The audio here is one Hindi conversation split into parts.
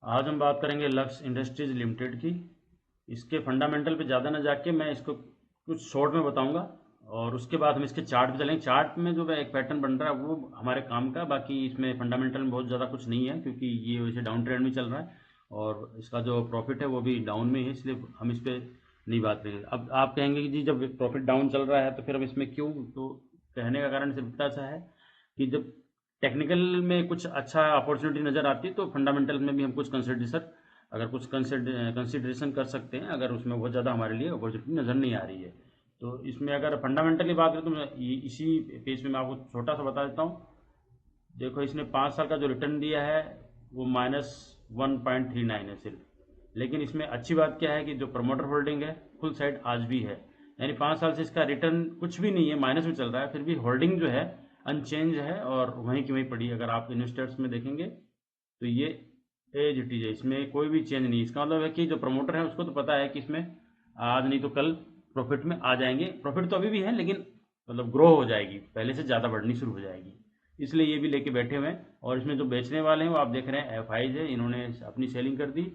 आज हम बात करेंगे लक्स इंडस्ट्रीज लिमिटेड की। इसके फंडामेंटल पे ज़्यादा ना जाके मैं इसको कुछ शॉर्ट में बताऊंगा और उसके बाद हम इसके चार्ट पे चलेंगे। चार्ट में जो एक पैटर्न बन रहा है वो हमारे काम का, बाकी इसमें फंडामेंटल में बहुत ज़्यादा कुछ नहीं है क्योंकि ये वैसे डाउन ट्रेंड में चल रहा है और इसका जो प्रॉफिट है वो भी डाउन में है, इसलिए हम इस पर नहीं बात करेंगे। अब आप कहेंगे कि जी जब प्रॉफिट डाउन चल रहा है तो फिर हम इसमें क्यों, तो कहने का कारण सिर्फ इतना सा है कि जब टेक्निकल में कुछ अच्छा अपॉर्चुनिटी नज़र आती है तो फंडामेंटल में भी हम कुछ कंसिडरेशन कर सकते हैं, अगर उसमें बहुत ज़्यादा हमारे लिए अपॉर्चुनिटी नज़र नहीं आ रही है। तो इसमें अगर फंडामेंटली बात करें तो मैं इसी पेज में मैं आपको छोटा सा बता देता हूँ। देखो इसने 5 साल का जो रिटर्न दिया है वो -1.39 है सिर्फ, लेकिन इसमें अच्छी बात क्या है कि जो प्रमोटर होल्डिंग है फुल साइड आज भी है, यानी 5 साल से इसका रिटर्न कुछ भी नहीं है, माइनस में चल रहा है, फिर भी होल्डिंग जो है अनचेंज है और वहीं की वहीं पड़ी। अगर आप इन्वेस्टर्स में देखेंगे तो ये एज इट इज है, इसमें कोई भी चेंज नहीं। इसका मतलब है कि जो प्रमोटर है उसको तो पता है कि इसमें आज नहीं तो कल प्रॉफिट में आ जाएंगे। प्रॉफिट तो अभी भी है लेकिन मतलब ग्रो हो जाएगी, पहले से ज़्यादा बढ़नी शुरू हो जाएगी, इसलिए ये भी लेके बैठे हुए हैं। और इसमें जो बेचने वाले हैं वो आप देख रहे हैं एफ आईज है, इन्होंने अपनी सेलिंग कर दी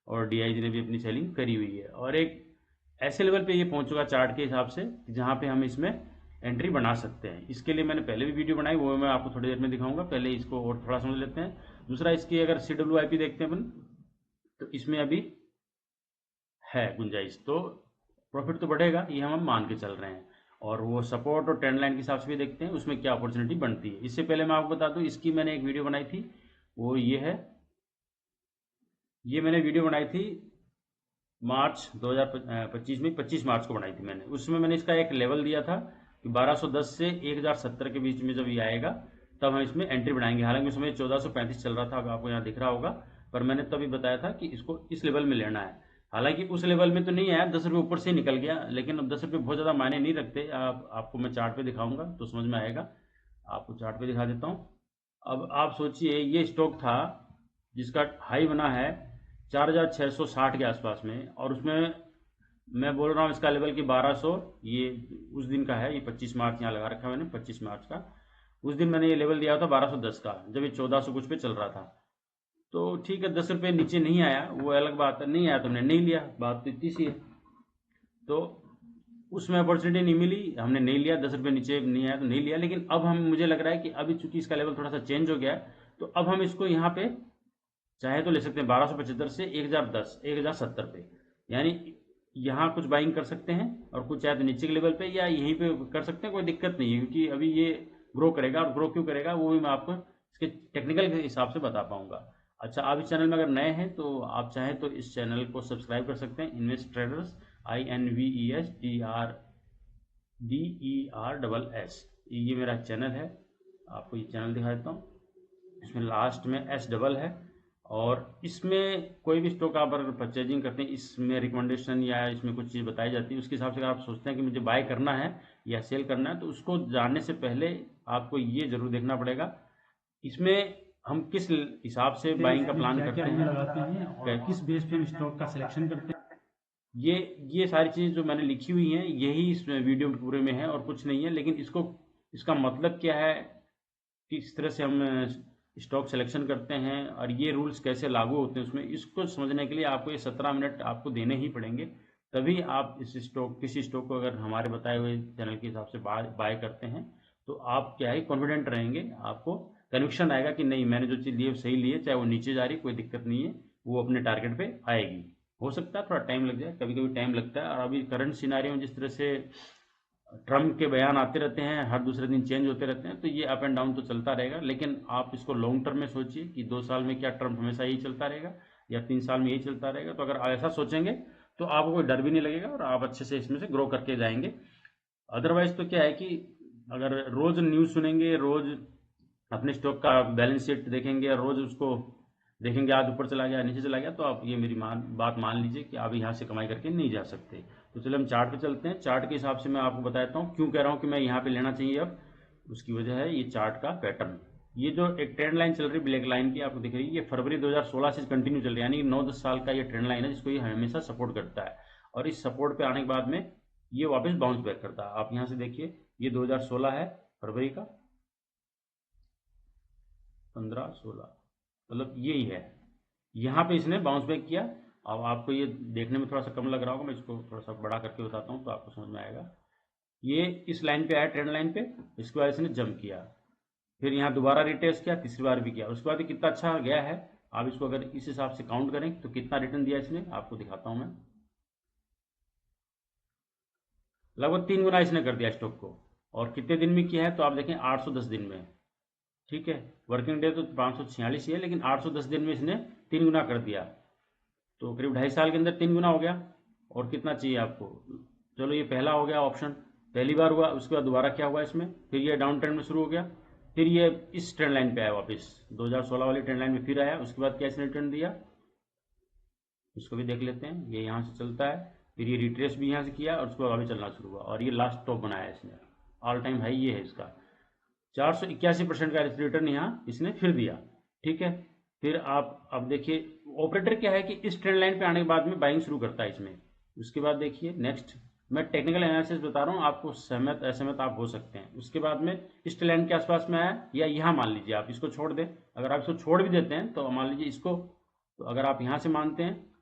और डी आई जी ने भी अपनी सेलिंग करी हुई है और एक ऐसे लेवल पे ये पहुंच चुका चार्ट के हिसाब से जहां पे हम इसमें एंट्री बना सकते हैं। इसके लिए मैंने पहले भी वीडियो बनाई, वो मैं आपको थोड़ी देर में दिखाऊंगा। पहले इसको और थोड़ा समझ लेते हैं। दूसरा, इसकी अगर सी डब्ल्यू आई पी देखते हैं अपन तो इसमें अभी है गुंजाइश, तो प्रॉफिट तो बढ़ेगा ये हम मान के चल रहे हैं। और वो सपोर्ट और ट्रेंड लाइन के हिसाब से भी देखते हैं उसमें क्या अपॉर्चुनिटी बनती है। इससे पहले मैं आपको बता दूं, इसकी मैंने एक वीडियो बनाई थी, वो ये है। ये मैंने वीडियो बनाई थी मार्च 2025 में, 25 मार्च को बनाई थी मैंने। उसमें मैंने इसका एक लेवल दिया था कि 1210 से 1070 के बीच में जब ये आएगा तब हम इसमें एंट्री बनाएंगे। हालांकि उस समय 1435 चल रहा था, अब आपको यहाँ दिख रहा होगा, पर मैंने तभी बताया था कि इसको इस लेवल में लेना है। हालांकि उस लेवल में तो नहीं आया, 10 रुपये ऊपर से निकल गया, लेकिन अब 10 रुपये बहुत ज़्यादा मायने नहीं रखते। आपको मैं चार्ट पे दिखाऊंगा तो समझ में आएगा। आपको चार्ट पे दिखा देता हूँ। अब आप सोचिए ये स्टॉक था जिसका हाई बना है 4660 के आसपास में, और उसमें मैं बोल रहा हूँ इसका लेवल कि 1200, ये उस दिन का है, ये 25 मार्च यहाँ लगा रखा है मैंने, 25 मार्च का। उस दिन मैंने ये लेवल दिया था 1210 का, जब ये 1400 कुछ पे चल रहा था। तो ठीक है, 10 रुपये नीचे नहीं आया वो अलग बात है, नहीं आया तो हमने नहीं लिया, बात तो इतनी सी है। तो उसमें अपॉर्चुनिटी नहीं मिली, हमने नहीं लिया, 10 रुपये नीचे नहीं आया तो नहीं लिया। लेकिन अब हम, मुझे लग रहा है कि अभी चूंकि इसका लेवल थोड़ा सा चेंज हो गया है, तो अब हम इसको यहाँ पे चाहे तो ले सकते हैं 1275 से 1010, 1070 पे, यानी यहाँ कुछ बाइंग कर सकते हैं और कुछ चाहे तो नीचे के लेवल पे या यहीं पे कर सकते हैं, कोई दिक्कत नहीं है क्योंकि अभी ये ग्रो करेगा। और ग्रो क्यों करेगा वो भी मैं आपको इसके टेक्निकल के हिसाब से बता पाऊंगा। अच्छा, आप इस चैनल में अगर नए हैं तो आप चाहें तो इस चैनल को सब्सक्राइब कर सकते हैं, इन्वेस्ट ट्रेडर्स, INVESTRDERSS, ये मेरा चैनल है। आपको ये चैनल दिखा देता हूँ, इसमें लास्ट में एस डबल है। और इसमें कोई भी स्टॉक आप अगर परचेजिंग करते हैं, इसमें रिकमेंडेशन या इसमें कुछ चीज़ बताई जाती है, उसके हिसाब से अगर आप सोचते हैं कि मुझे बाय करना है या सेल करना है, तो उसको जानने से पहले आपको ये जरूर देखना पड़ेगा इसमें हम किस हिसाब से बाइंग का प्लान करते हैं, लगाते हैं और किस बेस पे हम स्टॉक का सिलेक्शन करते हैं। ये सारी चीज़ें जो मैंने लिखी हुई हैं यही इस वीडियो पूरे में है और कुछ नहीं है। लेकिन इसको, इसका मतलब क्या है, किस तरह से हम स्टॉक सिलेक्शन करते हैं और ये रूल्स कैसे लागू होते हैं उसमें, इसको समझने के लिए आपको ये 17 मिनट आपको देने ही पड़ेंगे। तभी आप इस स्टॉक, किसी स्टॉक को अगर हमारे बताए हुए चैनल के हिसाब से बाय करते हैं तो आप क्या है, कॉन्फिडेंट रहेंगे, आपको कन्विक्शन आएगा कि नहीं मैंने जो चीज़ ली है सही ली है, चाहे वो नीचे जा रही है कोई दिक्कत नहीं है, वो अपने टारगेट पे आएगी। हो सकता है थोड़ा टाइम लग जाए, कभी कभी टाइम लगता है। और अभी करंट सिनारियो में जिस तरह से ट्रम्प के बयान आते रहते हैं, हर दूसरे दिन चेंज होते रहते हैं, तो ये अप एंड डाउन तो चलता रहेगा। लेकिन आप इसको लॉन्ग टर्म में सोचिए कि 2 साल में क्या ट्रम्प हमेशा यही चलता रहेगा या 3 साल में यही चलता रहेगा। तो अगर ऐसा सोचेंगे तो आपको कोई डर भी नहीं लगेगा और आप अच्छे से इसमें से ग्रो करके जाएंगे। अदरवाइज तो क्या है कि अगर रोज न्यूज़ सुनेंगे, रोज अपने स्टॉक का बैलेंस शीट देखेंगे और रोज उसको देखेंगे आज ऊपर चला गया नीचे चला गया, तो आप ये मेरी बात मान लीजिए कि आप यहाँ से कमाई करके नहीं जा सकते। तो चलिए हम चार्ट पे चलते हैं। चार्ट के हिसाब से मैं आपको बताता हूँ क्यों कह रहा हूँ कि मैं यहाँ पे लेना चाहिए अब। उसकी वजह है ये चार्ट का पैटर्न। ये जो एक ट्रेंड लाइन चल रही है ब्लैक लाइन की आपको दिख रही है, ये फरवरी 2016 से कंटिन्यू चल रही है, यानी 9-10 साल का ये ट्रेंड लाइन है जिसको ये हमेशा सपोर्ट करता है। और इस सपोर्ट पे आने के बाद में ये वापस बाउंस बैक करता है। आप यहाँ से देखिए, ये 2016 है, फरवरी का 15-16, मतलब यही है। यहाँ पे इसने बाउंस बैक किया। अब आपको ये देखने में थोड़ा सा कम लग रहा होगा, मैं इसको थोड़ा सा बड़ा करके बताता हूँ तो आपको समझ में आएगा। ये इस लाइन पे आया, ट्रेंड लाइन पे, इसके बाद इसने जंप किया, फिर यहाँ दोबारा रिटेस्ट किया, तीसरी बार भी किया, उसके बाद ये कितना अच्छा गया है। आप इसको अगर इस हिसाब से काउंट करें तो कितना रिटर्न दिया इसने, आपको दिखाता हूँ मैं। लगभग 3 गुना इसने कर दिया स्टॉक को। और कितने दिन में किया है तो आप देखें 810 दिन में। ठीक है, वर्किंग डे तो 546 ही है, लेकिन 810 दिन में इसने 3 गुना कर दिया। तो करीब 2.5 साल के अंदर 3 गुना हो गया। और कितना चाहिए आपको, चलो ये पहला हो गया ऑप्शन, पहली बार हुआ। उसके बाद दोबारा क्या हुआ इसमें, फिर ये डाउन ट्रेंड में शुरू हो गया, फिर ये इस ट्रेंड लाइन पे आया वापस, 2016 वाली ट्रेंड लाइन में फिर आया। उसके बाद क्या इसने रिटर्न दिया, इसको भी देख लेते हैं। ये यहाँ से चलता है, फिर ये रिट्रेस भी यहाँ से किया, और उसके बाद अभी चलना शुरू हुआ, और ये लास्ट टॉप बनाया इसने, ऑल टाइम हाई ये है इसका। 481% का रिटर्न यहाँ इसने फिर दिया। ठीक है, फिर आप अब देखिए ऑपरेटर क्या है कि इस ट्रेंड लाइन पे आने के बाद में बाइंग शुरू करता है इसमें। उसके बाद देखिए नेक्स्ट, मैं टेक्निकल एनालिसिस बता रहा हूँ, आपको सहमत असहमत आप हो सकते हैं। उसके बाद में इस ट्रेंड लाइन के आसपास में आया, या यहाँ मान लीजिए आप इसको छोड़ दें, अगर आप इसको छोड़ भी देते हैं तो मान लीजिए इसको, तो अगर आप यहाँ से मानते हैं,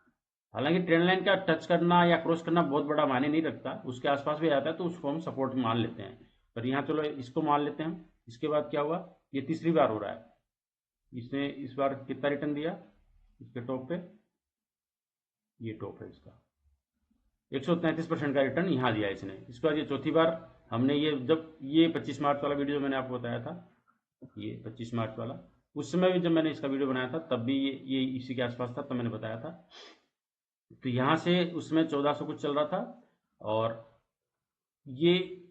हालांकि ट्रेंड लाइन का टच करना या क्रॉस करना बहुत बड़ा मायने नहीं रखता, उसके आसपास भी आता है तो उसको हम सपोर्ट मान लेते हैं। पर यहाँ चलो इसको मान लेते हैं हम। इसके बाद क्या हुआ, ये तीसरी बार हो रहा है, इसने इस बार कितना रिटर्न दिया इसके टॉप पे, ये टॉप है इसका, 133% का रिटर्न यहाँ दिया इसने। इसके बाद ये चौथी बार हमने ये, जब ये 25 मार्च वाला वीडियो मैंने आपको बताया था, ये 25 मार्च वाला, उस समय भी जब मैंने इसका वीडियो बनाया था तब भी ये इसी के आसपास था, तब मैंने बताया था। तो यहाँ से उसमें 1400 कुछ चल रहा था, और ये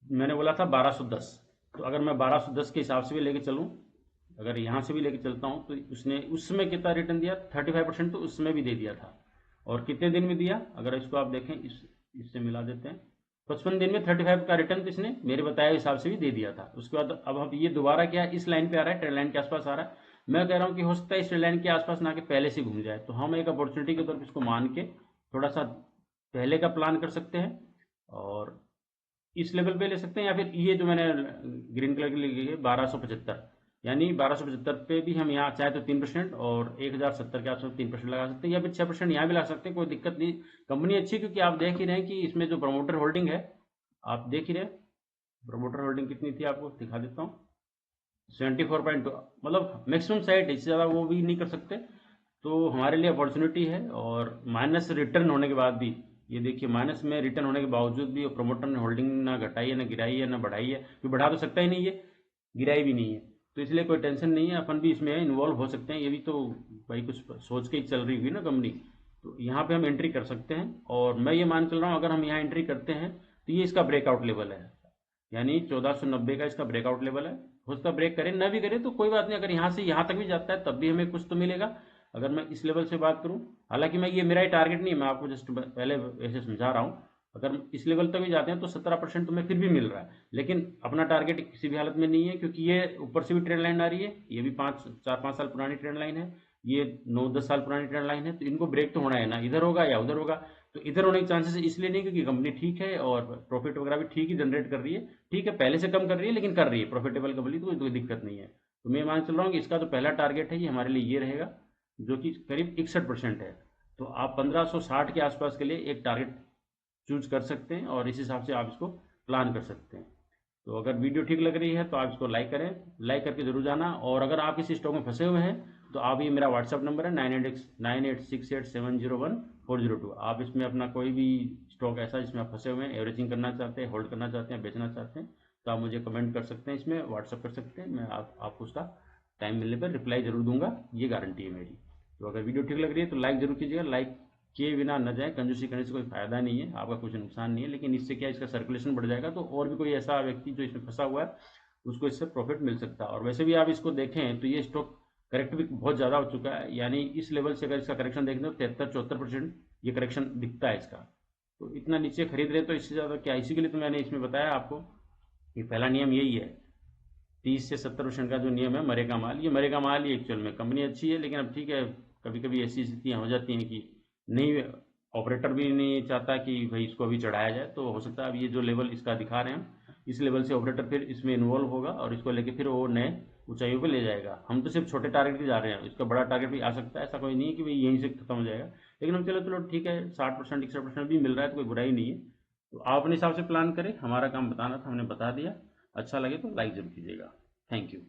मैंने बोला था 1210। तो अगर मैं 1210 के हिसाब से भी लेके चलूँ, अगर यहाँ से भी लेके चलता हूँ, तो उसने उसमें कितना रिटर्न दिया, 35% तो उसमें भी दे दिया था। और कितने दिन में दिया, अगर इसको आप देखें, इससे मिला देते हैं, 55 दिन में 35 का रिटर्न तो इसने मेरे बताए हिसाब से भी दे दिया था। उसके बाद अब ये दोबारा क्या इस लाइन पे आ रहा है, ट्रेंड लाइन के आसपास आ रहा है। मैं कह रहा हूँ कि हो सकता है इस ट्रेंड लाइन के आसपास ना के पहले से घूम जाए, तो हम एक अपॉर्चुनिटी के तौर पर इसको मान के थोड़ा सा पहले का प्लान कर सकते हैं, और इस लेवल पे ले सकते हैं। या फिर ये जो मैंने ग्रीन कलर की लिखी है 1275, यानी 1275 पे भी हम यहाँ चाहे तो 3% और 1070 के आसपास 3% लगा सकते हैं, या फिर 6% यहाँ भी लगा सकते हैं, कोई दिक्कत नहीं। कंपनी अच्छी, क्योंकि आप देख ही रहे हैं कि इसमें जो प्रमोटर होल्डिंग है, आप देख ही रहे हैं प्रमोटर होल्डिंग कितनी थी, आपको दिखा देता हूँ, 74.2, मतलब मैक्सिमम साइड, इससे ज़्यादा वो भी नहीं कर सकते। तो हमारे लिए अपॉर्चुनिटी है। और माइनस रिटर्न होने के बाद भी, ये देखिए माइनस में रिटर्न होने के बावजूद भी प्रमोटर ने होल्डिंग ना घटाई है, ना गिराई है, ना बढ़ाई है, क्योंकि बढ़ा तो सकता ही नहीं है, गिराई भी नहीं है, तो इसलिए कोई टेंशन नहीं है, अपन भी इसमें इन्वॉल्व हो सकते हैं। ये भी तो भाई कुछ सोच के ही चल रही हुई ना कंपनी, तो यहाँ पे हम एंट्री कर सकते हैं। और मैं ये मान चल रहा हूँ, अगर हम यहाँ एंट्री करते हैं तो ये इसका ब्रेकआउट लेवल है, यानी 1490 का इसका ब्रेकआउट लेवल है। हो सकता है ब्रेक करें, ना भी करें तो कोई बात नहीं, अगर यहाँ से यहाँ तक भी जाता है तब भी हमें कुछ तो मिलेगा। अगर मैं इस लेवल से बात करूँ, हालांकि मैं ये मेरा ही टारगेट नहीं है, मैं आपको जस्ट पहले ऐसे समझा रहा हूँ, अगर इस लेवल तक भी जाते हैं तो 17% तो मैं फिर भी मिल रहा है। लेकिन अपना टारगेट किसी भी हालत में नहीं है, क्योंकि ये ऊपर से भी ट्रेंड लाइन आ रही है, ये भी 4-5 साल पुरानी ट्रेंड लाइन है, ये 9-10 साल पुरानी ट्रेंड लाइन है, तो इनको ब्रेक तो होना है ना, इधर होगा या उधर होगा। तो इधर होने के चांसेस इसलिए नहीं क्योंकि कंपनी ठीक है और प्रॉफिट वगैरह भी ठीक ही जनरेट कर रही है, ठीक है पहले से कम कर रही है लेकिन कर रही है, प्रॉफिटेबल कंपनी, तो कोई दिक्कत नहीं है। तो मैं मान चल रहा हूँ कि इसका जो पहला टारगेट है ये हमारे लिए ये रहेगा, जो कि करीब 61% है। तो आप 1560 के आसपास के लिए एक टारगेट चूज कर सकते हैं, और इस हिसाब से आप इसको प्लान कर सकते हैं। तो अगर वीडियो ठीक लग रही है तो आप इसको लाइक करें, लाइक करके जरूर जाना। और अगर आप इस स्टॉक में फंसे हुए हैं तो आप, ये मेरा व्हाट्सअप नंबर है 9868701402, आप इसमें अपना कोई भी स्टॉक ऐसा जिसमें आप फंसे हुए हैं, एवरेजिंग करना चाहते हैं, होल्ड करना चाहते हैं, बेचना चाहते हैं, तो आप मुझे कमेंट कर सकते हैं, इसमें व्हाट्सअप कर सकते हैं, मैं आपको उसका टाइम मिलने पर रिप्लाई जरूर दूंगा, ये गारंटी है मेरी। तो अगर वीडियो ठीक लग रही है तो लाइक जरूर कीजिएगा, लाइक किए बिना न जाए, कंजूसी करने से कोई फायदा नहीं है, आपका कुछ नुकसान नहीं है, लेकिन इससे क्या इसका सर्कुलेशन बढ़ जाएगा, तो और भी कोई ऐसा व्यक्ति जो इसमें फंसा हुआ है उसको इससे प्रॉफिट मिल सकता है। और वैसे भी आप इसको देखें तो ये स्टॉक करेक्ट भी बहुत ज़्यादा हो चुका है, यानी इस लेवल से अगर इसका करेक्शन देखें तो 73-74% ये करेक्शन दिखता है इसका। तो इतना नीचे खरीद रहे तो इससे ज़्यादा क्या, इसी के लिए तो मैंने इसमें बताया आपको कि पहला नियम यही है, 30 से 70% का जो नियम है मरे का माल, ये मरे का माल ही एक्चुअल में। कंपनी अच्छी है लेकिन अब ठीक है, कभी कभी ऐसी स्थितियाँ हो जाती हैं कि नहीं, ऑपरेटर भी नहीं चाहता कि भाई इसको अभी चढ़ाया जाए, तो हो सकता है अब ये जो लेवल इसका दिखा रहे हैं इस लेवल से ऑपरेटर फिर इसमें इन्वॉल्व होगा और इसको लेके फिर वो नए ऊंचाइयों पे ले जाएगा। हम तो सिर्फ छोटे टारगेट पे जा रहे हैं, इसका बड़ा टारगेट भी आ सकता है, ऐसा कोई नहीं है कि भाई यहीं से खत्म हो जाएगा। लेकिन हम चलो ठीक है, 60% 61% भी मिल रहा है तो कोई बुराई नहीं है। तो आप अपने हिसाब से प्लान करें, हमारा काम बताना था, हमने बता दिया। अच्छा लगे तो लाइक जरूर कीजिएगा। Thank you.